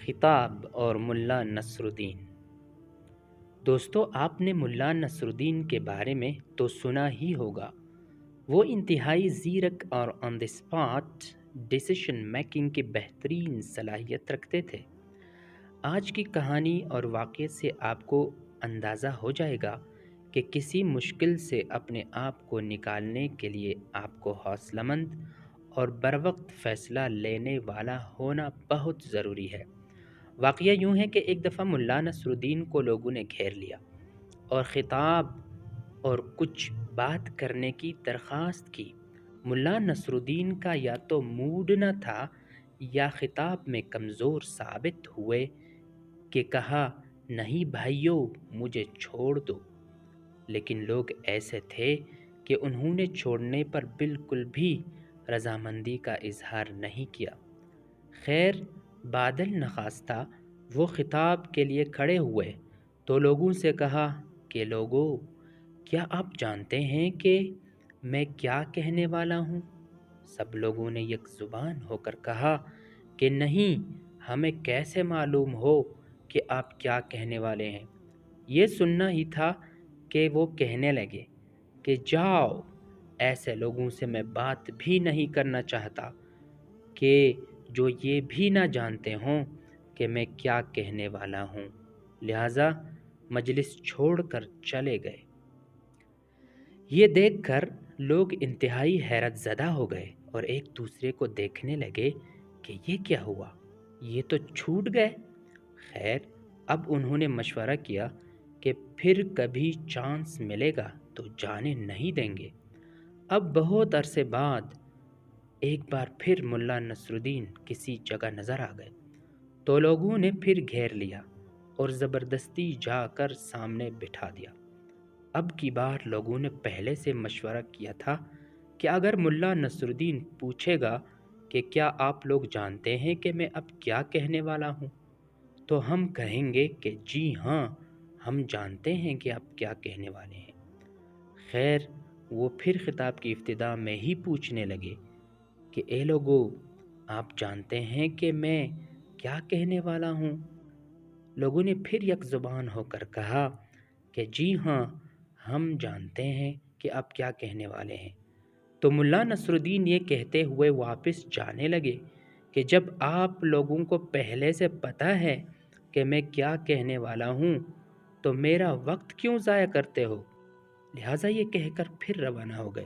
خطاب اور ملا نصرالدین۔ دوستو، آپ نے ملا نصرالدین کے بارے میں تو سنا ہی ہوگا۔ وہ انتہائی زیرک اور آن دی اسپاٹ ڈیسیشن میکنگ کی بہترین صلاحیت رکھتے تھے۔ آج کی کہانی اور واقعے سے آپ کو اندازہ ہو جائے گا کہ کسی مشکل سے اپنے آپ کو نکالنے کے لیے آپ کو حوصلہ مند اور بروقت فیصلہ لینے والا ہونا بہت ضروری ہے۔ واقعہ یوں ہے کہ ایک دفعہ ملا نصرالدین کو لوگوں نے گھیر لیا اور خطاب اور کچھ بات کرنے کی درخواست کی۔ ملا نصرالدین کا یا تو موڈ نہ تھا یا خطاب میں کمزور ثابت ہوئے کہ کہا، نہیں بھائیو، مجھے چھوڑ دو۔ لیکن لوگ ایسے تھے کہ انہوں نے چھوڑنے پر بالکل بھی رضامندی کا اظہار نہیں کیا۔ خیر، بادل نخواستہ وہ خطاب کے لیے کھڑے ہوئے تو لوگوں سے کہا کہ لوگو، کیا آپ جانتے ہیں کہ میں کیا کہنے والا ہوں؟ سب لوگوں نے یک زبان ہو کر کہا کہ نہیں، ہمیں کیسے معلوم ہو کہ آپ کیا کہنے والے ہیں؟ یہ سننا ہی تھا کہ وہ کہنے لگے کہ جاؤ، ایسے لوگوں سے میں بات بھی نہیں کرنا چاہتا کہ جو یہ بھی نہ جانتے ہوں کہ میں کیا کہنے والا ہوں۔ لہٰذا مجلس چھوڑ کر چلے گئے۔ یہ دیکھ کر لوگ انتہائی حیرت زدہ ہو گئے اور ایک دوسرے کو دیکھنے لگے کہ یہ کیا ہوا، یہ تو چھوٹ گئے۔ خیر، اب انہوں نے مشورہ کیا کہ پھر کبھی چانس ملے گا تو جانے نہیں دیں گے۔ اب بہت عرصے بعد ایک بار پھر ملا نصرالدین کسی جگہ نظر آ گئے تو لوگوں نے پھر گھیر لیا اور زبردستی جا کر سامنے بٹھا دیا۔ اب کی بار لوگوں نے پہلے سے مشورہ کیا تھا کہ اگر ملا نصرالدین پوچھے گا کہ کیا آپ لوگ جانتے ہیں کہ میں اب کیا کہنے والا ہوں، تو ہم کہیں گے کہ جی ہاں، ہم جانتے ہیں کہ آپ کیا کہنے والے ہیں۔ خیر، وہ پھر خطاب کی ابتدا میں ہی پوچھنے لگے کہ اے لوگو، آپ جانتے ہیں کہ میں کیا کہنے والا ہوں؟ لوگوں نے پھر یک زبان ہو کر کہا کہ جی ہاں، ہم جانتے ہیں کہ آپ کیا کہنے والے ہیں۔ تو ملا نصرالدین یہ کہتے ہوئے واپس جانے لگے کہ جب آپ لوگوں کو پہلے سے پتہ ہے کہ میں کیا کہنے والا ہوں تو میرا وقت کیوں ضائع کرتے ہو؟ لہٰذا یہ کہہ کر پھر روانہ ہو گئے۔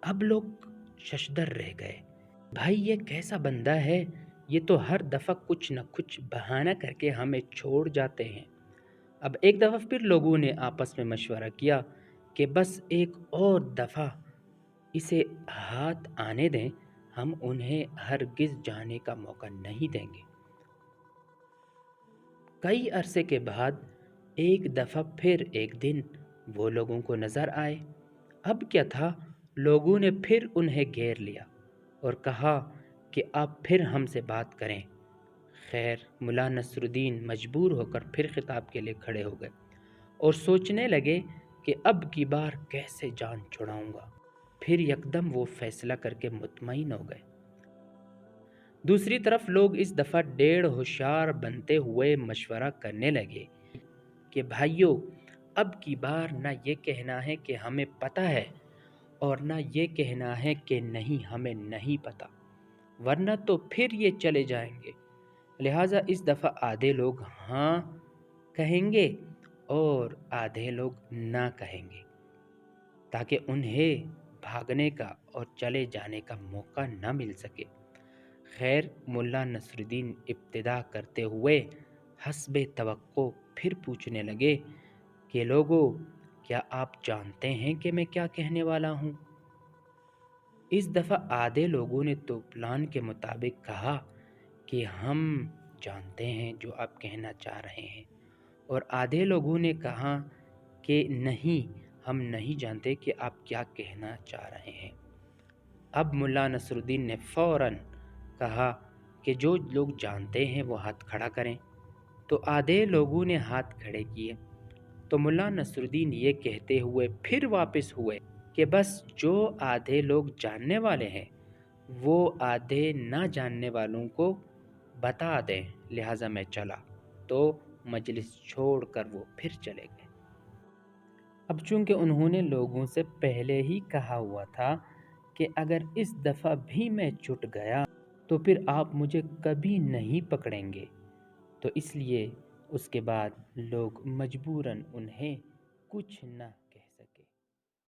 اب لوگ ششدر رہ گئے۔ بھائی، یہ کیسا بندہ ہے؟ یہ تو ہر دفعہ کچھ نہ کچھ بہانہ کر کے ہمیں چھوڑ جاتے ہیں۔ اب ایک دفعہ پھر لوگوں نے آپس میں مشورہ کیا کہ بس ایک اور دفعہ اسے ہاتھ آنے دیں، ہم انہیں ہرگز جانے کا موقع نہیں دیں گے۔ کئی عرصے کے بعد ایک دفعہ پھر ایک دن وہ لوگوں کو نظر آئے۔ اب کیا تھا، لوگوں نے پھر انہیں گھیر لیا اور کہا کہ آپ پھر ہم سے بات کریں۔ خیر، ملا نصرالدین مجبور ہو کر پھر خطاب کے لیے کھڑے ہو گئے اور سوچنے لگے کہ اب کی بار کیسے جان چھڑاؤں گا۔ پھر یکدم وہ فیصلہ کر کے مطمئن ہو گئے۔ دوسری طرف لوگ اس دفعہ ڈیڑھ ہوشیار بنتے ہوئے مشورہ کرنے لگے کہ بھائیو، اب کی بار نہ یہ کہنا ہے کہ ہمیں پتہ ہے اور نہ یہ کہنا ہے کہ نہیں، ہمیں نہیں پتہ، ورنہ تو پھر یہ چلے جائیں گے۔ لہٰذا اس دفعہ آدھے لوگ ہاں کہیں گے اور آدھے لوگ نہ کہیں گے تاکہ انہیں بھاگنے کا اور چلے جانے کا موقع نہ مل سکے۔ خیر، ملا نصرالدین ابتدا کرتے ہوئے حسب توقع پھر پوچھنے لگے کہ لوگو، کیا آپ جانتے ہیں کہ میں کیا کہنے والا ہوں؟ اس دفعہ آدھے لوگوں نے تو پلان کے مطابق کہا کہ ہم جانتے ہیں جو آپ کہنا چاہ رہے ہیں، اور آدھے لوگوں نے کہا کہ نہیں، ہم نہیں جانتے کہ آپ کیا کہنا چاہ رہے ہیں۔ اب ملا نصرالدین نے فوراً کہا کہ جو لوگ جانتے ہیں وہ ہاتھ کھڑا کریں۔ تو آدھے لوگوں نے ہاتھ کھڑے کیے۔ تو ملا نصرالدین یہ کہتے ہوئے پھر واپس ہوئے کہ بس جو آدھے لوگ جاننے والے ہیں وہ آدھے نہ جاننے والوں کو بتا دیں، لہٰذا میں چلا۔ تو مجلس چھوڑ کر وہ پھر چلے گئے۔ اب چونکہ انہوں نے لوگوں سے پہلے ہی کہا ہوا تھا کہ اگر اس دفعہ بھی میں چھٹ گیا تو پھر آپ مجھے کبھی نہیں پکڑیں گے، تو اس لیے اس کے بعد لوگ مجبوراً انہیں کچھ نہ